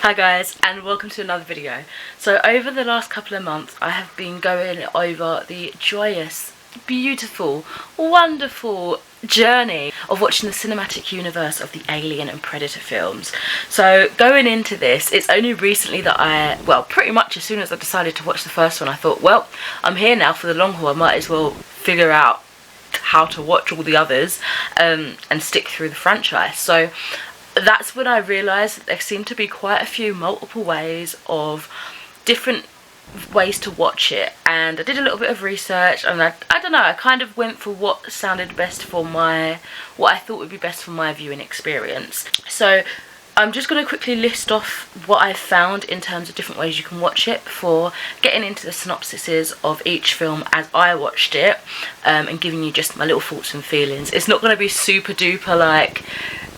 Hi guys, and welcome to another video. So over the last couple of months I have been going over the joyous, beautiful, wonderful journey of watching the cinematic universe of the Alien and Predator films. So going into this, it's only recently that pretty much as soon as I decided to watch the first one, I thought, well, I'm here now for the long haul, I might as well figure out how to watch all the others and stick through the franchise. So that's when I realised that there seemed to be quite a few multiple ways of different ways to watch it, and I did a little bit of research, and I don't know, I kind of went for what sounded best for what I thought would be best for my viewing experience. So I'm just going to quickly list off what I've found in terms of different ways you can watch it before getting into the synopsises of each film as I watched it, and giving you just my little thoughts and feelings. It's not going to be super duper like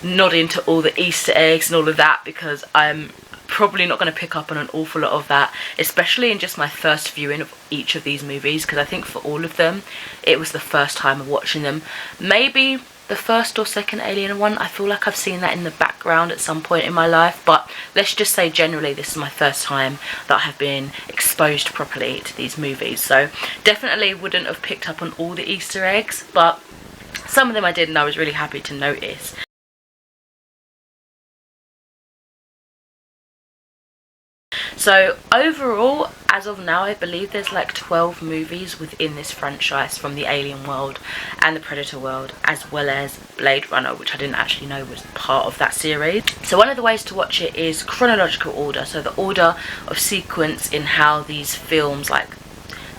nodding to all the Easter eggs and all of that, because I'm probably not going to pick up on an awful lot of that, especially in just my first viewing of each of these movies, because I think for all of them it was the first time of watching them. Maybe the first or second Alien one, I feel like I've seen that in the background at some point in my life, but let's just say generally this is my first time that I have been exposed properly to these movies. So definitely wouldn't have picked up on all the Easter eggs, but some of them I did, and I was really happy to notice. So overall, as of now, I believe there's like 12 movies within this franchise, from the Alien world and the Predator world, as well as Blade Runner, which I didn't actually know was part of that series. So one of the ways to watch it is chronological order, so the order of sequence in how these films, like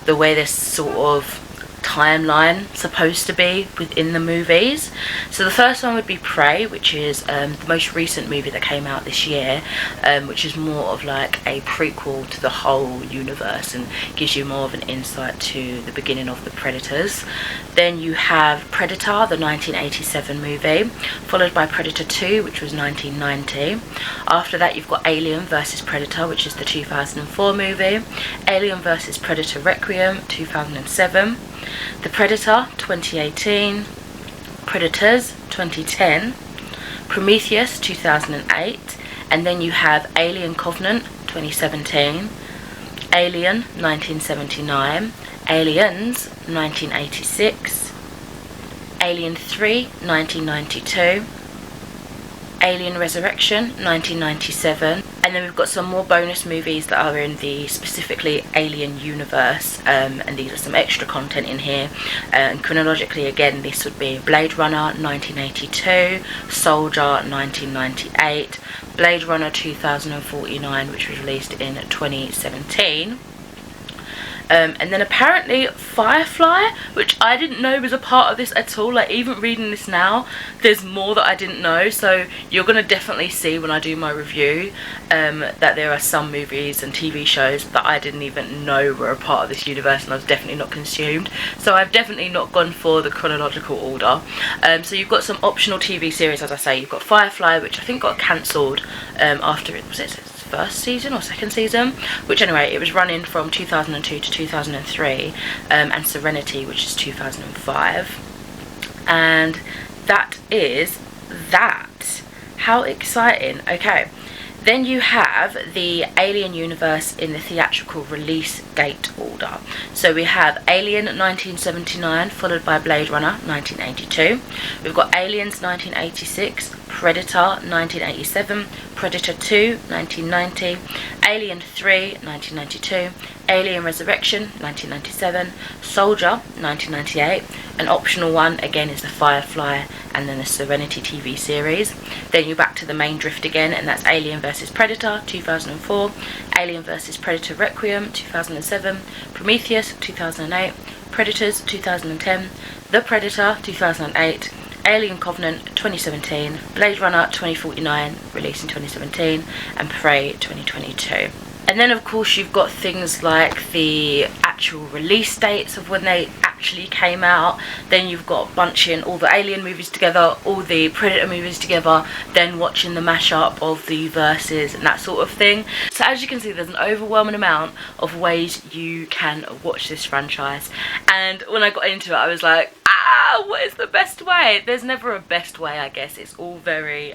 the way this sort of timeline supposed to be within the movies. So the first one would be Prey, which is the most recent movie that came out this year, which is more of like a prequel to the whole universe and gives you more of an insight to the beginning of the Predators. Then you have Predator, the 1987 movie, followed by Predator 2, which was 1990. After that you've got Alien vs Predator, which is the 2004 movie, Alien vs Predator Requiem, 2007, The Predator, 2018, Predators, 2010, Prometheus, 2008, and then you have Alien Covenant, 2017, Alien, 1979, Aliens, 1986, Alien 3, 1992, Alien Resurrection, 1997, and then we've got some more bonus movies that are in the specifically Alien universe, and these are some extra content in here, and chronologically again this would be Blade Runner 1982, Soldier 1998, Blade Runner 2049, which was released in 2017. And then apparently Firefly, which I didn't know was a part of this at all. Like, even reading this now, there's more that I didn't know, so you're going to definitely see when I do my review that there are some movies and TV shows that I didn't even know were a part of this universe, and I was definitely not consumed. So I've definitely not gone for the chronological order. So you've got some optional TV series, as I say. You've got Firefly, which I think got cancelled after it was its first season or second season, which anyway, it was running from 2002 to 2003, and Serenity, which is 2005, and that is that. How exciting. Okay, then you have the Alien universe in the theatrical release date order. So we have Alien 1979, followed by Blade Runner 1982. We've got Aliens 1986, Predator 1987, Predator 2 1990, Alien 3 1992, Alien Resurrection 1997, Soldier 1998. An optional one again is the Firefly and then the Serenity TV series. Then you're back to the main drift again, and that's Alien vs Predator 2004, Alien vs Predator Requiem 2007, Prometheus 2008, Predators 2010, The Predator 2008, Alien Covenant 2017, Blade Runner 2049, released in 2017, and Prey 2022. And then of course you've got things like the actual release dates of when they actually came out. Then you've got bunching all the Alien movies together, all the Predator movies together, then watching the mashup of the verses and that sort of thing. So as you can see, there's an overwhelming amount of ways you can watch this franchise, and when I got into it I was like, what is the best way? There's never a best way, I guess. It's all very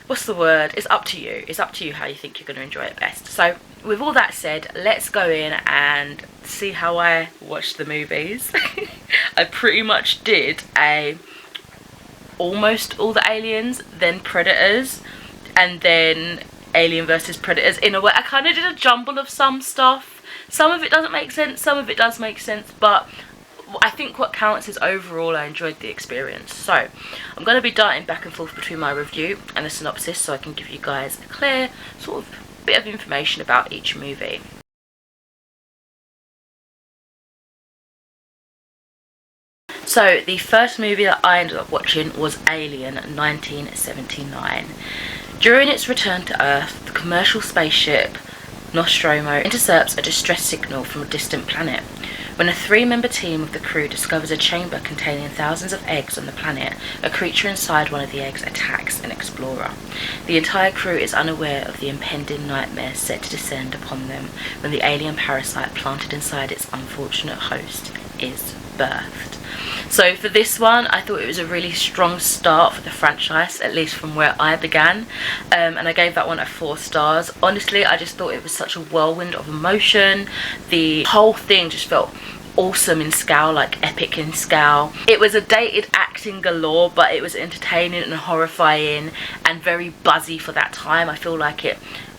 what's the word, it's up to you. It's up to you how you think you're going to enjoy it best. So with all that said, let's go in and see how I watched the movies. I pretty much did almost all the Aliens, then Predators, and then Alien versus Predators. In a way, I kind of did a jumble of some stuff. Some of it doesn't make sense, some of it does make sense, but I think what counts is overall I enjoyed the experience. So I'm going to be darting back and forth between my review and the synopsis so I can give you guys a clear sort of bit of information about each movie. So the first movie that I ended up watching was Alien 1979. During its return to Earth, the commercial spaceship Nostromo intercepts a distress signal from a distant planet. When a 3-member team of the crew discovers a chamber containing thousands of eggs on the planet, a creature inside one of the eggs attacks an explorer. The entire crew is unaware of the impending nightmare set to descend upon them when the alien parasite planted inside its unfortunate host is birthed. So for this one, I thought it was a really strong start for the franchise, at least from where I began, and I gave that one a 4 stars. Honestly, I just thought it was such a whirlwind of emotion. The whole thing just felt awesome in scale, like epic in scale. It was a dated acting galore, but it was entertaining and horrifying and very buzzy for that time. I feel like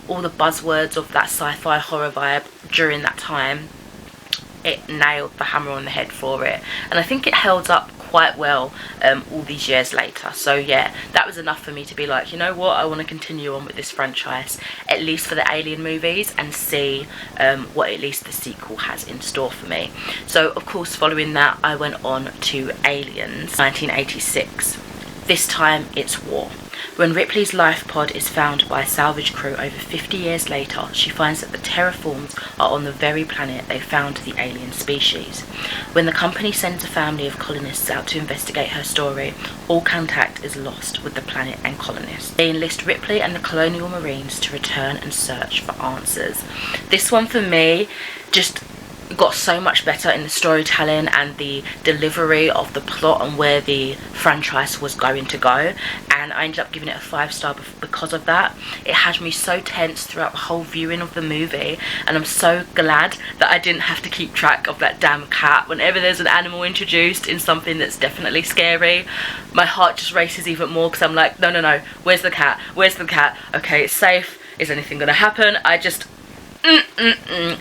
all the buzzwords of that sci-fi horror vibe during that time, it nailed the hammer on the head for it, and I think it held up quite well all these years later. So yeah, that was enough for me to be like, you know what, I want to continue on with this franchise, at least for the Alien movies, and see what at least the sequel has in store for me. So of course, following that, I went on to Aliens 1986. This time it's war. When Ripley's life pod is found by a salvage crew over 50 years later, she finds that the terraforms are on the very planet they found the alien species. When the company sends a family of colonists out to investigate her story, all contact is lost with the planet and colonists. They enlist Ripley and the colonial marines to return and search for answers. This one for me just got so much better in the storytelling and the delivery of the plot and where the franchise was going to go, and I ended up giving it a 5-star because of that. It had me so tense throughout the whole viewing of the movie, and I'm so glad that I didn't have to keep track of that damn cat. Whenever there's an animal introduced in something that's definitely scary, my heart just races even more, because I'm like, no, where's the cat, okay, it's safe, is anything gonna happen? I just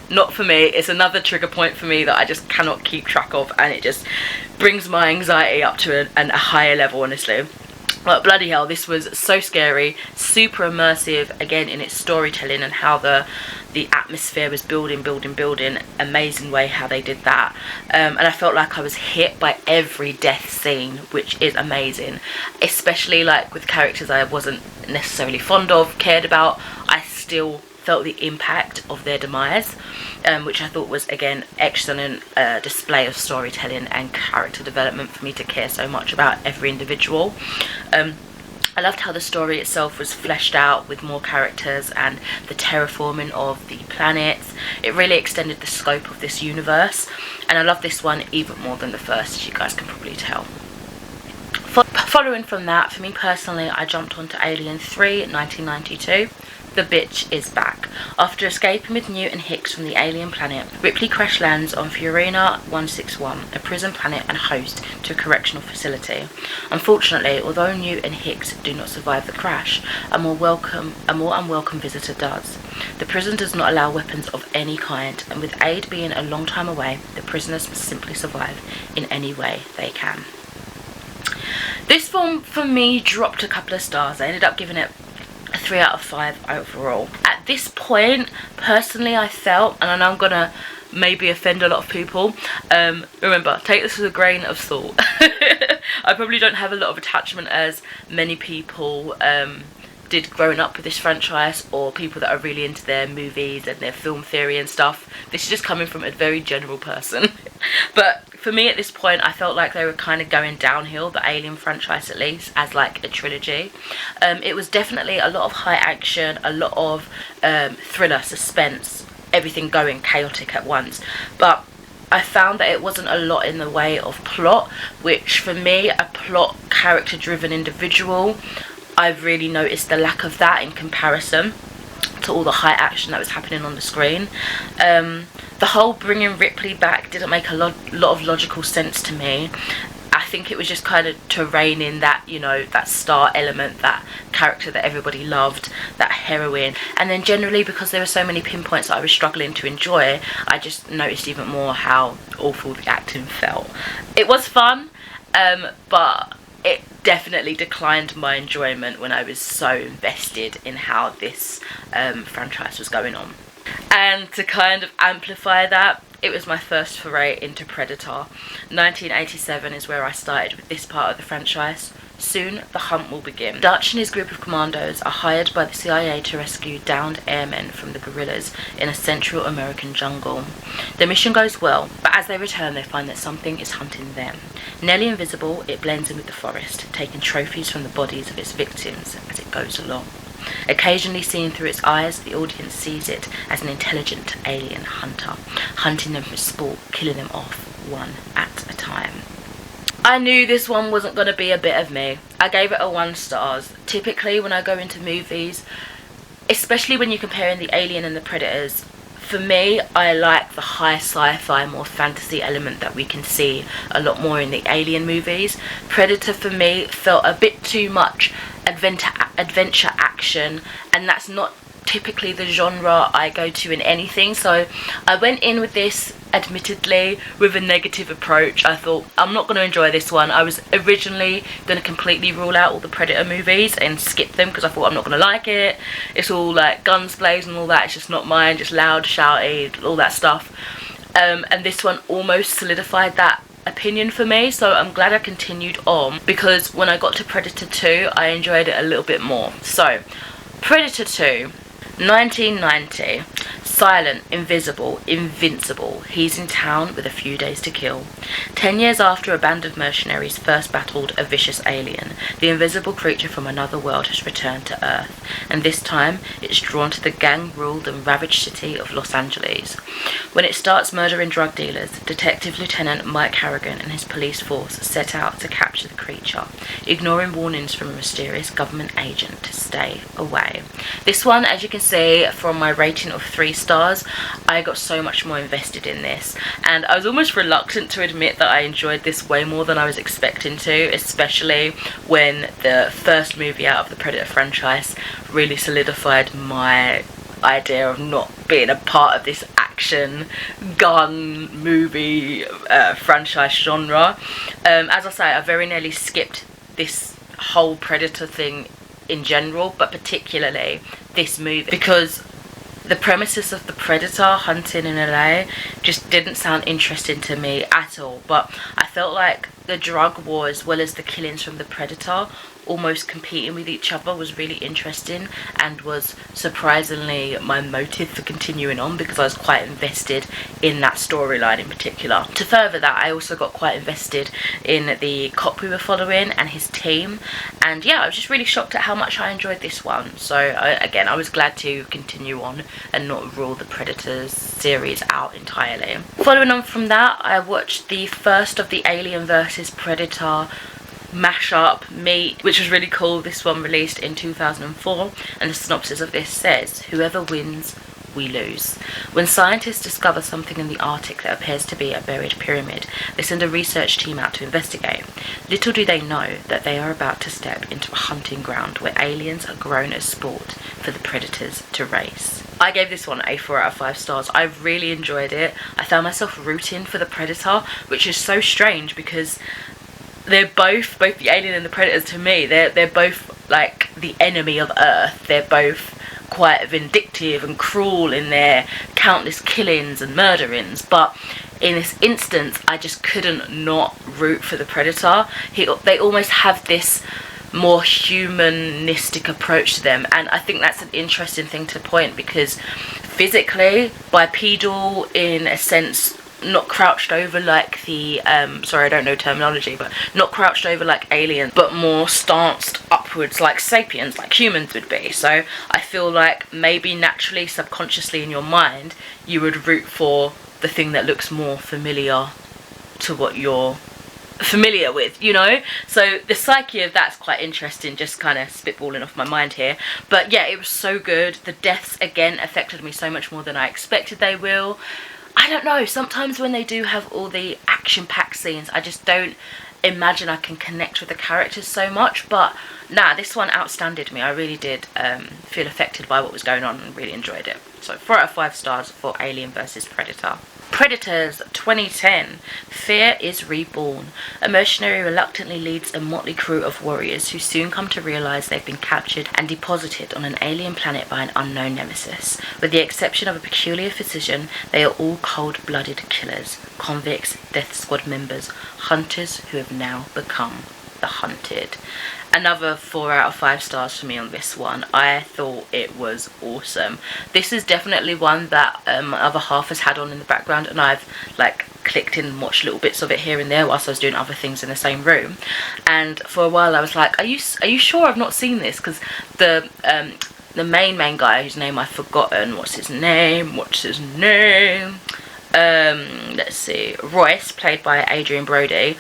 not for me. It's another trigger point for me that I just cannot keep track of, and it just brings my anxiety up to a higher level, honestly. But bloody hell, this was so scary, super immersive, again in its storytelling and how the atmosphere was building. Amazing way how they did that, and I felt like I was hit by every death scene, which is amazing, especially like with characters I wasn't necessarily fond of, cared about. I still felt the impact of their demise, which I thought was, again, excellent display of storytelling and character development for me to care so much about every individual. I loved how the story itself was fleshed out with more characters and the terraforming of the planets. It really extended the scope of this universe, and I love this one even more than the first, as you guys can probably tell. Following from that, for me personally, I jumped onto Alien 3 1992. The bitch is back. After escaping with Newt and Hicks from the alien planet, Ripley crash lands on Fiorina 161, a prison planet and host to a correctional facility. Unfortunately, although Newt and Hicks do not survive the crash, a more unwelcome visitor does. The prison does not allow weapons of any kind, and with aid being a long time away, the prisoners must simply survive in any way they can. This film, for me, dropped a couple of stars. I ended up giving it a 3 out of 5 overall. At this point, personally, I felt, and I know I'm gonna maybe offend a lot of people, remember, take this with a grain of salt. I probably don't have a lot of attachment as many people did growing up with this franchise, or people that are really into their movies and their film theory and stuff. This is just coming from a very general person. But for me at this point, I felt like they were kind of going downhill, the Alien franchise at least, as like a trilogy. It was definitely a lot of high action, a lot of thriller, suspense, everything going chaotic at once. But I found that it wasn't a lot in the way of plot, which for me, a plot character driven individual, I've really noticed the lack of that in comparison to all the high action that was happening on the screen. The whole bringing Ripley back didn't make a lot of logical sense to me. I think it was just kind of to rein in that, you know, that star element, that character that everybody loved, that heroine. And then generally, because there were so many pinpoints that I was struggling to enjoy, I just noticed even more how awful the acting felt. It was fun, but it definitely declined my enjoyment when I was so invested in how this franchise was going on. And to kind of amplify that, it was my first foray into Predator. 1987 is where I started with this part of the franchise. Soon, the hunt will begin. Dutch and his group of commandos are hired by the CIA to rescue downed airmen from the guerrillas in a Central American jungle. The mission goes well, but as they return they find that something is hunting them. Nearly invisible, it blends in with the forest, taking trophies from the bodies of its victims as it goes along. Occasionally seen through its eyes, the audience sees it as an intelligent alien hunter, hunting them for sport, killing them off one at a time. I knew this one wasn't going to be a bit of me. I gave it a 1 star. Typically when I go into movies, especially when you're comparing the Alien and the Predators, for me, I like the high sci-fi, more fantasy element that we can see a lot more in the Alien movies. Predator for me felt a bit too much adventure action, and that's not typically the genre I go to in anything. So I went in with this, admittedly, with a negative approach. I thought, I'm not going to enjoy this one. I was originally going to completely rule out all the Predator movies and skip them because I thought I'm not going to like it. It's all like guns blazing and all that. It's just not mine, just loud, shouty, all that stuff. And this one almost solidified that opinion for me, so I'm glad I continued on, because when I got to Predator 2 I enjoyed it a little bit more. So Predator 2, 1990. Silent, invisible, invincible, he's in town with a few days to kill. 10 years after a band of mercenaries first battled a vicious alien, the invisible creature from another world has returned to Earth, and this time it's drawn to the gang-ruled and ravaged city of Los Angeles. When it starts murdering drug dealers, Detective Lieutenant Mike Harrigan and his police force set out to capture the creature, ignoring warnings from a mysterious government agent to stay away. This one, as you can see from my rating of 3 stars, I got so much more invested in this, and I was almost reluctant to admit that I enjoyed this way more than I was expecting to, especially when the first movie out of the Predator franchise really solidified my idea of not being a part of this action gun movie franchise genre. As I say, I very nearly skipped this whole Predator thing in general, but particularly this movie, because the premises of the Predator hunting in LA just didn't sound interesting to me at all. But I felt like the drug war as well as the killings from the Predator almost competing with each other was really interesting, and was surprisingly my motive for continuing on, because I was quite invested in that storyline in particular. To further that, I also got quite invested in the cop we were following and his team, and yeah, I was just really shocked at how much I enjoyed this one. So again, I was glad to continue on and not rule the Predators series out entirely. Following on from that, I watched the first of the Alien vs Predator mashup meet, which was really cool. This one released in 2004, and the synopsis of this says, whoever wins, we lose. When scientists discover something in the Arctic that appears to be a buried pyramid, they send a research team out to investigate. Little do they know that they are about to step into a hunting ground where aliens are grown as sport for the predators to race. I gave this one a 4 out of 5 stars. I really enjoyed it. I found myself rooting for the Predator, which is so strange because they're both the Alien and the Predators, to me, they're both like the enemy of Earth. They're both quite vindictive and cruel in their countless killings and murderings, but in this instance I just couldn't not root for the Predator. They almost have this more humanistic approach to them, and I think that's an interesting thing to point, because physically bipedal in a sense, not crouched over like the sorry, I don't know terminology, but not crouched over like aliens, but more stanced upwards like sapiens, like humans would be. So I feel like maybe naturally, subconsciously in your mind, you would root for the thing that looks more familiar to what you're familiar with, you know. So the psyche of that's quite interesting, just kind of spitballing off my mind here. But yeah, it was so good. The deaths again affected me so much more than I expected they will. I don't know, sometimes when they do have all the action-packed scenes, I just don't imagine I can connect with the characters so much. But nah, this one outstanded me. I really did feel affected by what was going on and really enjoyed it. So 4 out of 5 stars for Alien vs Predator. Predators 2010. Fear is reborn. A mercenary reluctantly leads a motley crew of warriors who soon come to realise they've been captured and deposited on an alien planet by an unknown nemesis. With the exception of a peculiar physician, they are all cold-blooded killers, convicts, death squad members, hunters who have now become the hunted. Another 4 out of 5 stars for me on this one. I thought it was awesome. This is definitely one that my other half has had on in the background, and I've like clicked in and watched little bits of it here and there whilst I was doing other things in the same room. And for a while I was like, are you sure I've not seen this? Because the main guy, whose name I've forgotten, what's his name, let's see, Royce, played by Adrian Brody,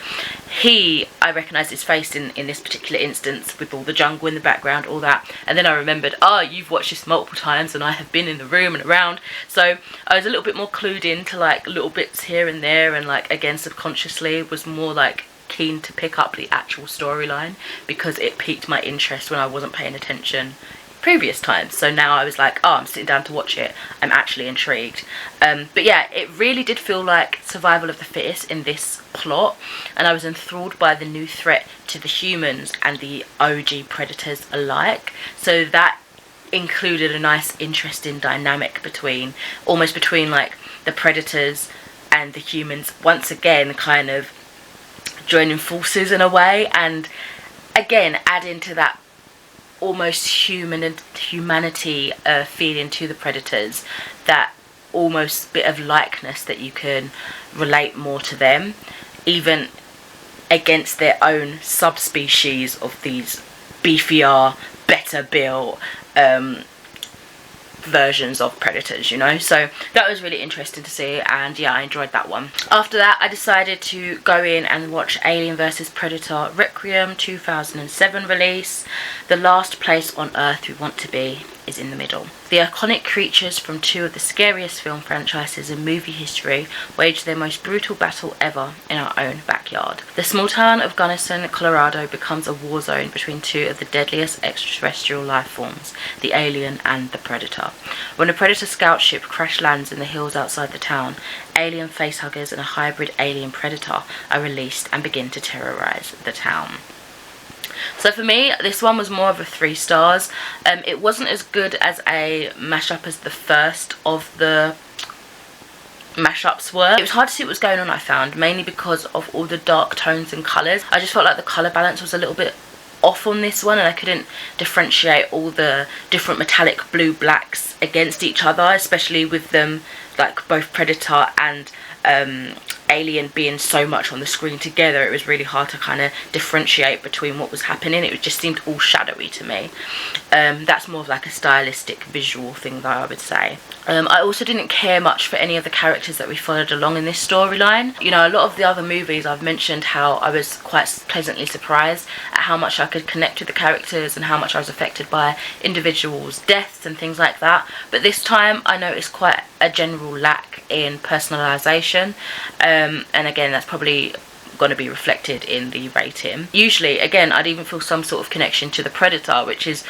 I recognised his face in this particular instance with all the jungle in the background, all that, and then I remembered, oh, you've watched this multiple times and I have been in the room and around, so I was a little bit more clued in to like little bits here and there, and like again subconsciously was more like keen to pick up the actual storyline because it piqued my interest when I wasn't paying attention previous times. So now I was like, oh, I'm sitting down to watch it, I'm actually intrigued. But yeah, it really did feel like survival of the fittest in this plot, and I was enthralled by the new threat to the humans and the OG predators alike. So that included a nice interesting dynamic between like the predators and the humans once again kind of joining forces in a way, and again adding to that almost humanity feeling to the predators, that almost bit of likeness that you can relate more to them, even against their own subspecies of these beefier, better built versions of predators, you know. So that was really interesting to see, and yeah, I enjoyed that one. After that, I decided to go in and watch Alien vs Predator Requiem, 2007 release. The last place on Earth we want to be is in the middle. The iconic creatures from 2 of the scariest film franchises in movie history wage their most brutal battle ever in our own backyard. The small town of Gunnison, Colorado becomes a war zone between 2 of the deadliest extraterrestrial life forms, the alien and the predator. When a predator scout ship crash lands in the hills outside the town, alien facehuggers and a hybrid alien predator are released and begin to terrorize the town. So for me, this one was more of a 3 stars. It wasn't as good as a mashup as the first of the mashups were. It was hard to see what was going on, I found, mainly because of all the dark tones and colours. I just felt like the colour balance was a little bit off on this one, and I couldn't differentiate all the different metallic blue blacks against each other, especially with them like both Predator and Alien being so much on the screen together. It was really hard to kind of differentiate between what was happening. It just seemed all shadowy to me. That's more of like a stylistic visual thing that I would say. I also didn't care much for any of the characters that we followed along in this storyline. You know, a lot of the other movies I've mentioned how I was quite pleasantly surprised at how much I could connect with the characters and how much I was affected by individuals' deaths and things like that. But this time I noticed quite a general lack in personalisation, and again that's probably going to be reflected in the rating. Usually, again, I'd even feel some sort of connection to the Predator, which is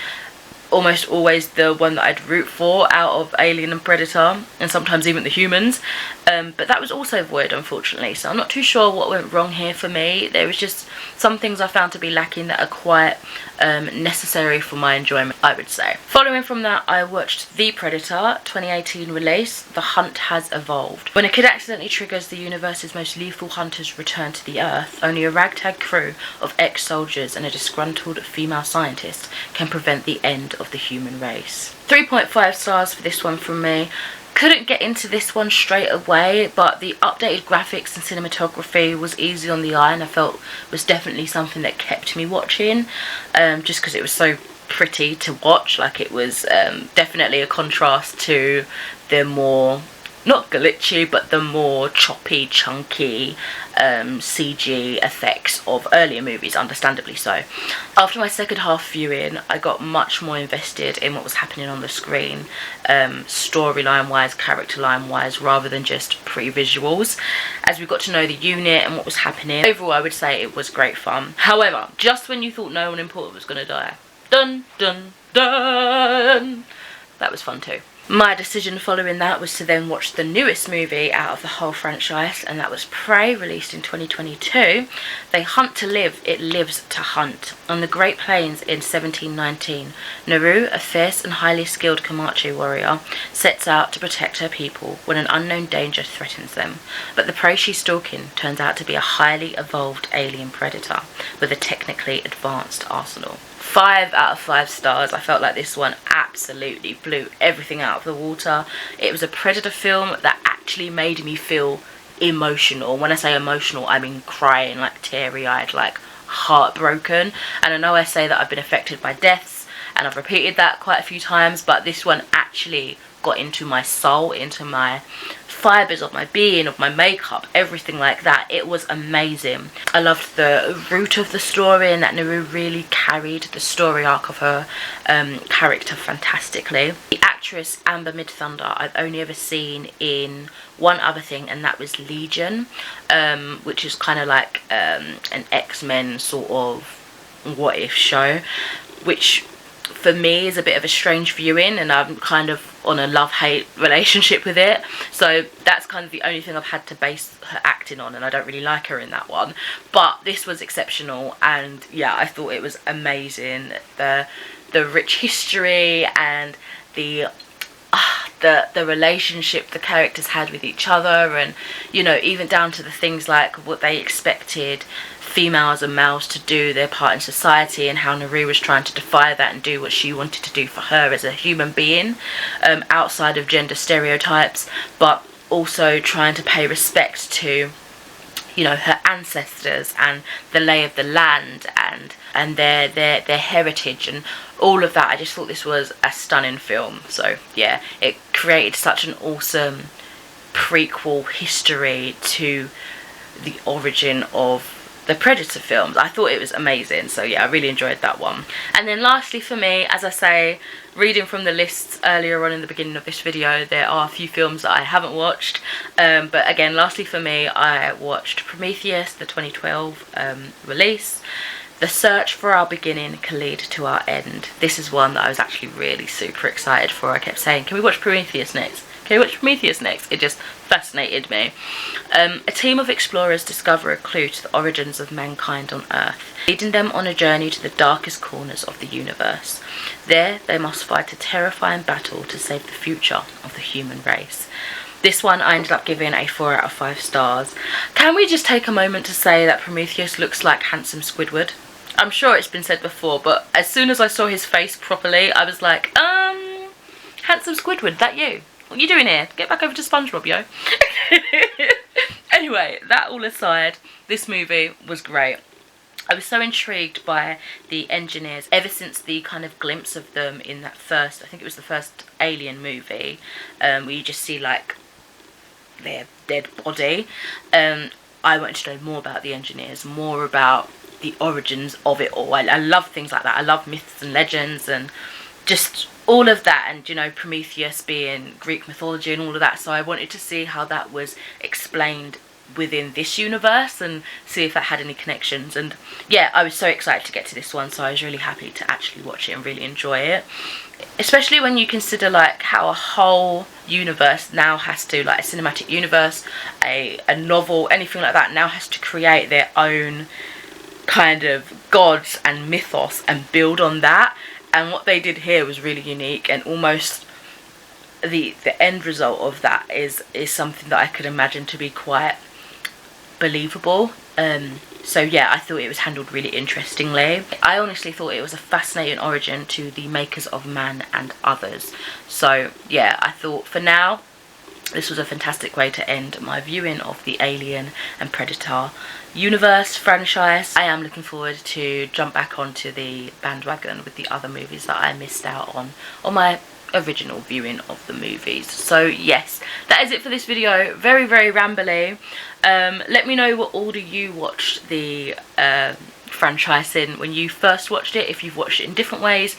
almost always the one that I'd root for out of Alien and Predator, and sometimes even the humans, but that was also void, unfortunately. So I'm not too sure what went wrong here for me. There was just some things I found to be lacking that are quite necessary for my enjoyment, I would say. Following from that, I watched The Predator, 2018 release. The Hunt Has Evolved. When a kid accidentally triggers the universe's most lethal hunters return to the Earth, only a ragtag crew of ex-soldiers and a disgruntled female scientist can prevent the end of the human race. 3.5 stars for this one from me. Couldn't get into this one straight away, but the updated graphics and cinematography was easy on the eye, and I felt was definitely something that kept me watching, just because it was so pretty to watch. Like, it was definitely a contrast to the more not glitchy, but the more choppy, chunky CG effects of earlier movies, understandably so. After my second half viewing, I got much more invested in what was happening on the screen, storyline wise, character line wise, rather than just pre-visuals, as we got to know the unit and what was happening. Overall, I would say it was great fun. However, just when you thought no one important was going to die, dun dun dun, that was fun too. My decision following that was to then watch the newest movie out of the whole franchise, and that was Prey, released in 2022. They hunt to live, it lives to hunt. On the Great Plains in 1719, Naru, a fierce and highly skilled Comanche warrior, sets out to protect her people when an unknown danger threatens them. But the prey she's stalking turns out to be a highly evolved alien predator with a technically advanced arsenal. 5 out of 5 stars. I felt like this one absolutely blew everything out of the water. It was a Predator film that actually made me feel emotional. When I say emotional, I mean crying, like teary-eyed, like heartbroken. And I know I say that I've been affected by deaths, and I've repeated that quite a few times, but this one actually got into my soul, into my fibers of my being, of my makeup, everything like that. It was amazing. I loved the root of the story, and that Naru really carried the story arc of her character fantastically. The actress Amber Midthunder I've only ever seen in one other thing, and that was Legion, which is kind of like an X-Men sort of what if show, which for me is a bit of a strange viewing, and I'm kind of on a love-hate relationship with it, so that's kind of the only thing I've had to base her acting on, and I don't really like her in that one. But this was exceptional, and yeah, I thought it was amazing. The rich history and the relationship the characters had with each other, and you know, even down to the things like what they expected females and males to do their part in society, and how Naru was trying to defy that and do what she wanted to do for her as a human being, outside of gender stereotypes, but also trying to pay respect to, you know, her ancestors and the lay of the land and their heritage and all of that. I just thought this was a stunning film. So yeah, it created such an awesome prequel history to the origin of the Predator films. I thought it was amazing, so yeah, I really enjoyed that one. And then lastly for me, as I say, reading from the lists earlier on in the beginning of this video, there are a few films that I haven't watched, but again, lastly for me, I watched Prometheus, the 2012 release. The search for our beginning can lead to our end. This is one that I was actually really super excited for. I kept saying, can we watch Prometheus next? Can we watch Prometheus next? It just fascinated me. A team of explorers discover a clue to the origins of mankind on Earth, leading them on a journey to the darkest corners of the universe. There, they must fight a terrifying battle to save the future of the human race. This one I ended up giving a 4 out of 5 stars. Can we just take a moment to say that Prometheus looks like handsome Squidward? I'm sure it's been said before, but as soon as I saw his face properly, I was like, handsome Squidward, that you? What are you doing here? Get back over to SpongeBob, yo. Anyway, that all aside, this movie was great. I was so intrigued by the engineers ever since the kind of glimpse of them in that first, I think it was the first Alien movie, where you just see like their dead body. I wanted to know more about the engineers, more about the origins of it all. I love things like that. I love myths and legends and just all of that, and you know, Prometheus being Greek mythology and all of that, so I wanted to see how that was explained within this universe and see if that had any connections. And yeah, I was so excited to get to this one, so I was really happy to actually watch it and really enjoy it, especially when you consider like how a whole universe now has to, like a cinematic universe, a novel, anything like that, now has to create their own kind of gods and mythos and build on that. And what they did here was really unique, and almost the end result of that is something that I could imagine to be quite believable. So yeah, I thought it was handled really interestingly. I honestly thought it was a fascinating origin to the makers of Man and Others. So yeah, I thought for now this was a fantastic way to end my viewing of the Alien and Predator universe franchise. I am looking forward to jump back onto the bandwagon with the other movies that I missed out on my original viewing of the movies. So yes, that is it for this video. Very, very rambly. Let me know what order you watched the franchise in when you first watched it, if you've watched it in different ways.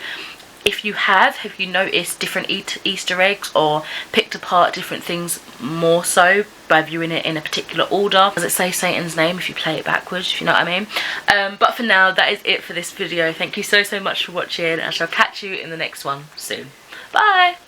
If you have you noticed different Easter eggs or picked apart different things more so by viewing it in a particular order? Does it say Satan's name if you play it backwards, if you know what I mean? But for now, that is it for this video. Thank you so much for watching. I shall catch you in the next one soon. Bye!